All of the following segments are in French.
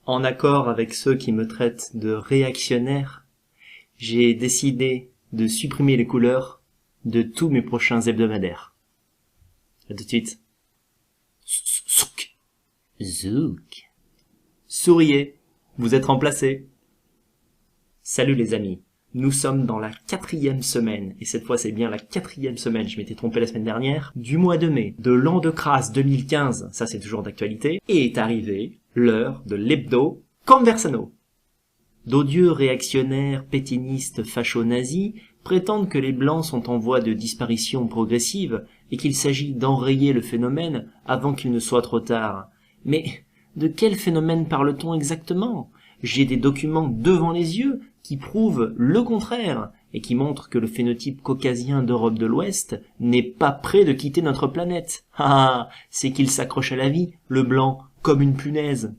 En accord avec ceux qui me traitent de réactionnaire, j'ai décidé de supprimer les couleurs de tous mes prochains hebdomadaires. À tout de suite. Zouk. Zouk. Souriez, vous êtes remplacés. Salut les amis, nous sommes dans la 4e semaine, et cette fois c'est bien la 4e semaine, je m'étais trompé la semaine dernière, du mois de mai, de l'an de Crasse 2015, ça c'est toujours d'actualité, et est arrivée l'heure de l'hebdo Conversano. D'odieux réactionnaires, pétinistes, facho-nazis prétendent que les Blancs sont en voie de disparition progressive et qu'il s'agit d'enrayer le phénomène avant qu'il ne soit trop tard. Mais de quel phénomène parle-t-on exactement ? J'ai des documents devant les yeux qui prouvent le contraire et qui montrent que le phénotype caucasien d'Europe de l'Ouest n'est pas prêt de quitter notre planète. Ah, c'est qu'il s'accroche à la vie, le blanc, comme une punaise.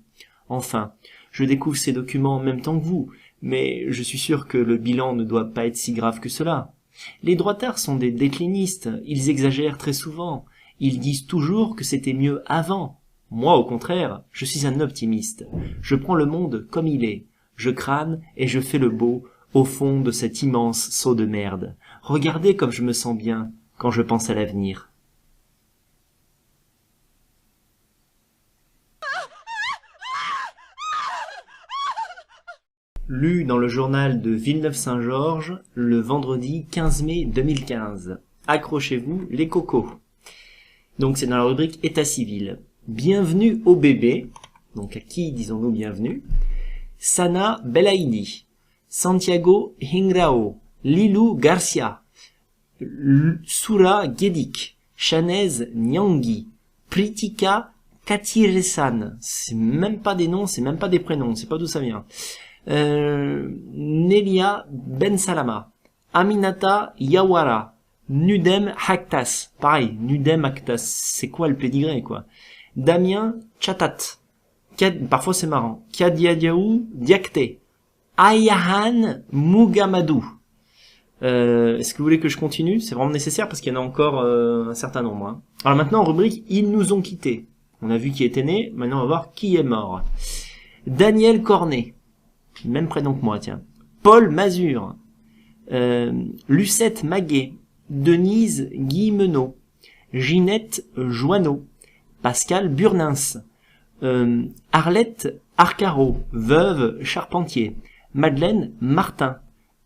Enfin, je découvre ces documents en même temps que vous, mais je suis sûr que le bilan ne doit pas être si grave que cela. Les droitards sont des déclinistes, ils exagèrent très souvent, ils disent toujours que c'était mieux avant. Moi, au contraire, je suis un optimiste. Je prends le monde comme il est. Je crâne et je fais le beau au fond de cet immense seau de merde. Regardez comme je me sens bien quand je pense à l'avenir. Lu dans le journal de Villeneuve-Saint-Georges le vendredi 15 mai 2015. Accrochez-vous les cocos. Donc c'est dans la rubrique État civil. Bienvenue au bébé. Donc à qui disons-nous bienvenue ? Sana Belaïdi, Santiago Hingrao, Lilou Garcia, Soura Gedik, Chanez Nyangui, Pritika Katiresan. C'est même pas des noms, c'est même pas des prénoms, on sait pas d'où ça vient. Nelia Ben Salama, Aminata Yawara, Nudem Haktas. Pareil, Nudem Haktas, c'est quoi le pédigré, quoi. Damien Chatat. Parfois c'est marrant. Kadiadiaou Diakte. Ayahan Mugamadou. Est-ce que vous voulez que je continue ? C'est vraiment nécessaire parce qu'il y en a encore un certain nombre. Hein. Alors maintenant, en rubrique, ils nous ont quittés. On a vu qui était né, maintenant on va voir qui est mort. Daniel Cornet. Même prénom que moi, tiens. Paul Mazur. Lucette Maguet. Denise Guillemenot. Ginette Joanneau. Pascal Burnins. Arlette Arcaro, veuve Charpentier, Madeleine Martin,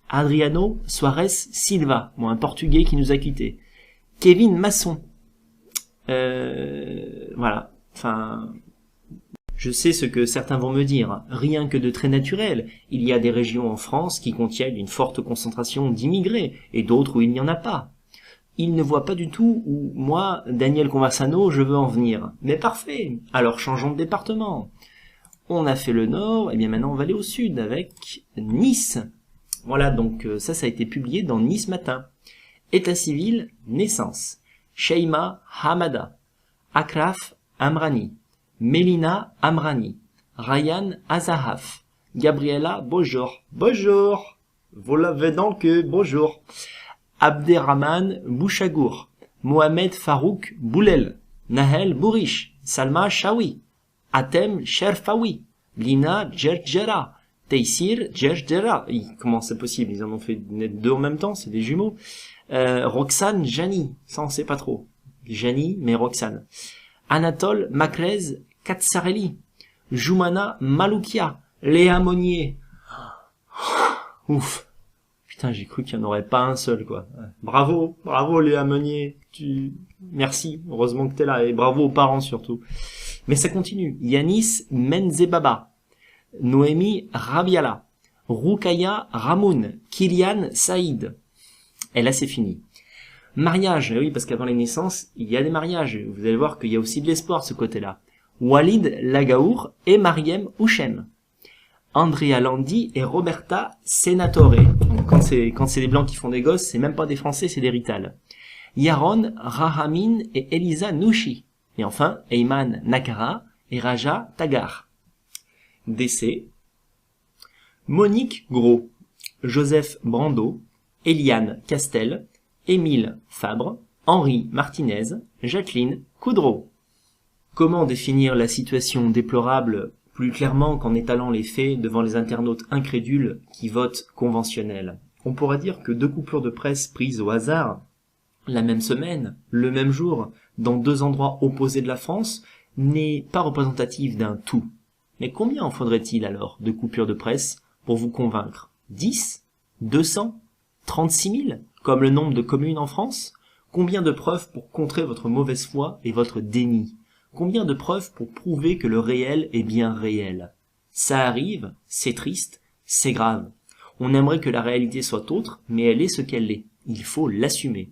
Adriano Soares Silva, un Portugais qui nous a quittés, Kevin Masson, voilà, enfin, je sais ce que certains vont me dire, rien que de très naturel, il y a des régions en France qui contiennent une forte concentration d'immigrés, et d'autres où il n'y en a pas. Il ne voit pas du tout où, moi, Daniel Conversano, je veux en venir. Mais parfait, alors changeons de département. On a fait le nord, et bien maintenant on va aller au sud avec Nice. Voilà, donc ça a été publié dans Nice Matin. État civil, naissance. Sheima Hamada. Akraf Amrani. Mélina Amrani. Ryan Azahaf. Gabriela Bonjour. Bonjour. Vous l'avez donc, bonjour. Abderrahman Bouchagour, Mohamed Farouk Boulel, Nahel Bourish, Salma Chaoui, Atem Sherfaoui, Lina Djerjera, Teissir Djerjera. Comment c'est possible ? Ils en ont fait deux en même temps, c'est des jumeaux. Roxane Jani, ça on sait pas trop. Jani, mais Roxane. Anatole Makrez Katsareli, Joumana Maloukia, Léa Monnier. Ouf. Putain, j'ai cru qu'il n'y en aurait pas un seul, quoi. Bravo Léa Meunier. Merci, heureusement que t'es là, et bravo aux parents surtout. Mais ça continue. Yanis Menzebaba, Noémie Rabiala, Roukaya Ramoun, Kylian Saïd. Et là, c'est fini. Mariage, oui, parce qu'avant les naissances, il y a des mariages. Vous allez voir qu'il y a aussi de l'espoir, ce côté-là. Walid Lagaour et Mariem Ouchem. Andrea Landi et Roberta Senatore. Donc, quand c'est des blancs qui font des gosses, c'est même pas des Français, c'est des Rital. Yaron Rahamin et Elisa Nouchi. Et enfin, Eyman Nakara et Raja Tagar. Décès. Monique Gros, Joseph Brando, Eliane Castel, Émile Fabre, Henri Martinez, Jacqueline Coudreau. Comment définir la situation déplorable plus clairement qu'en étalant les faits devant les internautes incrédules qui votent conventionnel. On pourra dire que 2 coupures de presse prises au hasard, la même semaine, le même jour, dans 2 endroits opposés de la France, n'est pas représentative d'un tout. Mais combien en faudrait-il alors de coupures de presse pour vous convaincre? 10? 200? 36 000? Comme le nombre de communes en France? Combien de preuves pour contrer votre mauvaise foi et votre déni? Combien de preuves pour prouver que le réel est bien réel? Ça arrive, c'est triste, c'est grave. On aimerait que la réalité soit autre, mais elle est ce qu'elle est. Il faut l'assumer.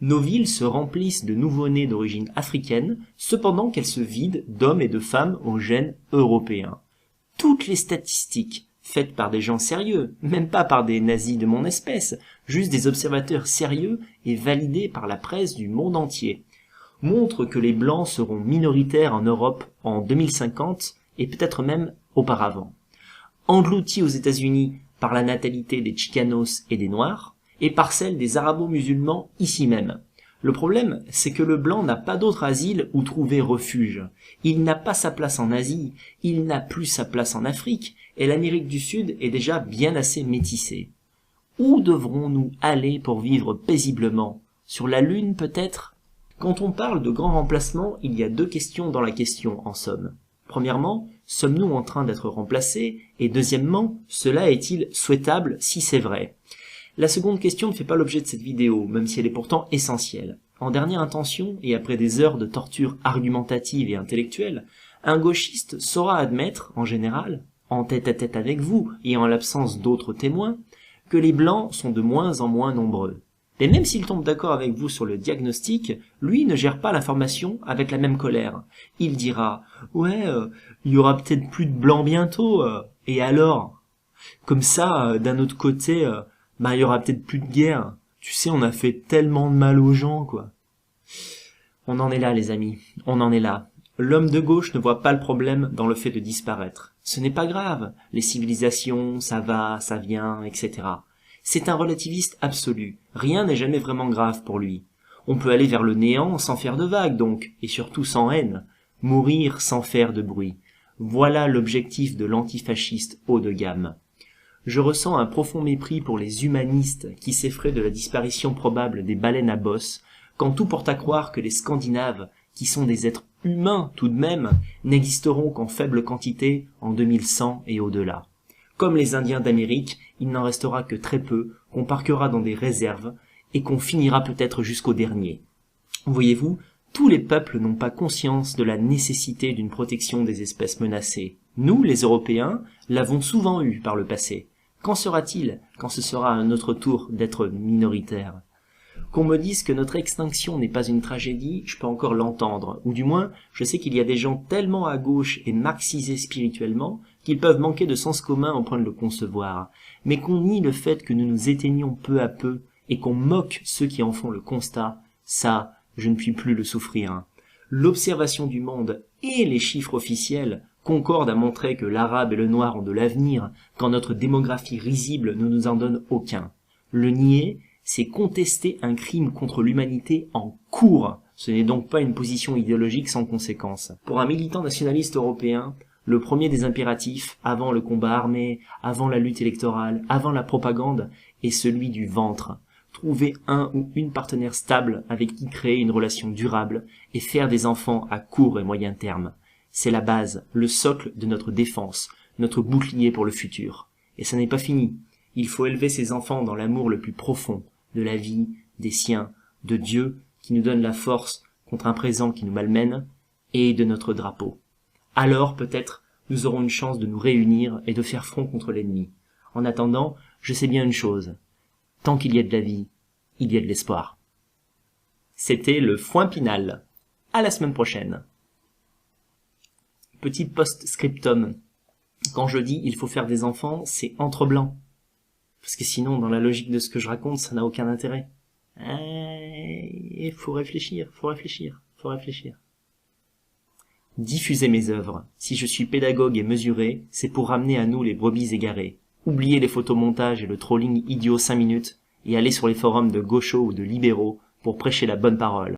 Nos villes se remplissent de nouveau-nés d'origine africaine, cependant qu'elles se vident d'hommes et de femmes aux gènes européens. Toutes les statistiques, faites par des gens sérieux, même pas par des nazis de mon espèce, juste des observateurs sérieux et validés par la presse du monde entier, montrent que les Blancs seront minoritaires en Europe en 2050 et peut-être même auparavant. Engloutis aux États-Unis par la natalité des Chicanos et des Noirs, et par celle des arabo-musulmans ici même. Le problème, c'est que le blanc n'a pas d'autre asile où trouver refuge. Il n'a pas sa place en Asie, il n'a plus sa place en Afrique, et l'Amérique du Sud est déjà bien assez métissée. Où devrons-nous aller pour vivre paisiblement? Sur la Lune peut-être? Quand on parle de grand remplacement, il y a 2 questions dans la question en somme. Premièrement, sommes-nous en train d'être remplacés? Et deuxièmement, cela est-il souhaitable si c'est vrai? La seconde question ne fait pas l'objet de cette vidéo, même si elle est pourtant essentielle. En dernière intention, et après des heures de torture argumentative et intellectuelle, un gauchiste saura admettre, en général, en tête-à-tête avec vous et en l'absence d'autres témoins, que les Blancs sont de moins en moins nombreux. Et même s'il tombe d'accord avec vous sur le diagnostic, lui ne gère pas l'information avec la même colère. Il dira « Ouais, il y aura peut-être plus de Blancs bientôt, et alors ?» Comme ça, d'un autre côté... il y aura peut-être plus de guerre. Tu sais, on a fait tellement de mal aux gens, quoi. On en est là, les amis. On en est là. L'homme de gauche ne voit pas le problème dans le fait de disparaître. Ce n'est pas grave. Les civilisations, ça va, ça vient, etc. C'est un relativiste absolu. Rien n'est jamais vraiment grave pour lui. On peut aller vers le néant sans faire de vagues, donc, et surtout sans haine. Mourir sans faire de bruit. Voilà l'objectif de l'antifasciste haut de gamme. Je ressens un profond mépris pour les humanistes qui s'effraient de la disparition probable des baleines à bosse, quand tout porte à croire que les Scandinaves, qui sont des êtres humains tout de même, n'existeront qu'en faible quantité en 2100 et au-delà. Comme les Indiens d'Amérique, il n'en restera que très peu, qu'on parquera dans des réserves, et qu'on finira peut-être jusqu'au dernier. Voyez-vous, tous les peuples n'ont pas conscience de la nécessité d'une protection des espèces menacées. Nous, les Européens, l'avons souvent eu par le passé. Qu'en sera-t-il quand ce sera à notre tour d'être minoritaire? Qu'on me dise que notre extinction n'est pas une tragédie, je peux encore l'entendre, ou du moins, je sais qu'il y a des gens tellement à gauche et marxisés spirituellement qu'ils peuvent manquer de sens commun au point de le concevoir. Mais qu'on nie le fait que nous nous éteignons peu à peu et qu'on moque ceux qui en font le constat, ça, je ne puis plus le souffrir. L'observation du monde et les chiffres officiels concorde à montrer que l'arabe et le noir ont de l'avenir, quand notre démographie risible ne nous en donne aucun. Le nier, c'est contester un crime contre l'humanité en cours. Ce n'est donc pas une position idéologique sans conséquence. Pour un militant nationaliste européen, le premier des impératifs, avant le combat armé, avant la lutte électorale, avant la propagande, est celui du ventre. Trouver un ou une partenaire stable avec qui créer une relation durable et faire des enfants à court et moyen terme. C'est la base, le socle de notre défense, notre bouclier pour le futur. Et ça n'est pas fini. Il faut élever ces enfants dans l'amour le plus profond, de la vie, des siens, de Dieu, qui nous donne la force contre un présent qui nous malmène, et de notre drapeau. Alors, peut-être, nous aurons une chance de nous réunir et de faire front contre l'ennemi. En attendant, je sais bien une chose. Tant qu'il y a de la vie, il y a de l'espoir. C'était le Foin Pinal. À la semaine prochaine. Petit post-scriptum. Quand je dis il faut faire des enfants, c'est entre blancs. Parce que sinon, dans la logique de ce que je raconte, ça n'a aucun intérêt. Il faut réfléchir. Diffuser mes œuvres. Si je suis pédagogue et mesuré, c'est pour ramener à nous les brebis égarées. Oubliez les photomontages et le trolling idiot 5 minutes et allez sur les forums de gauchos ou de libéraux pour prêcher la bonne parole.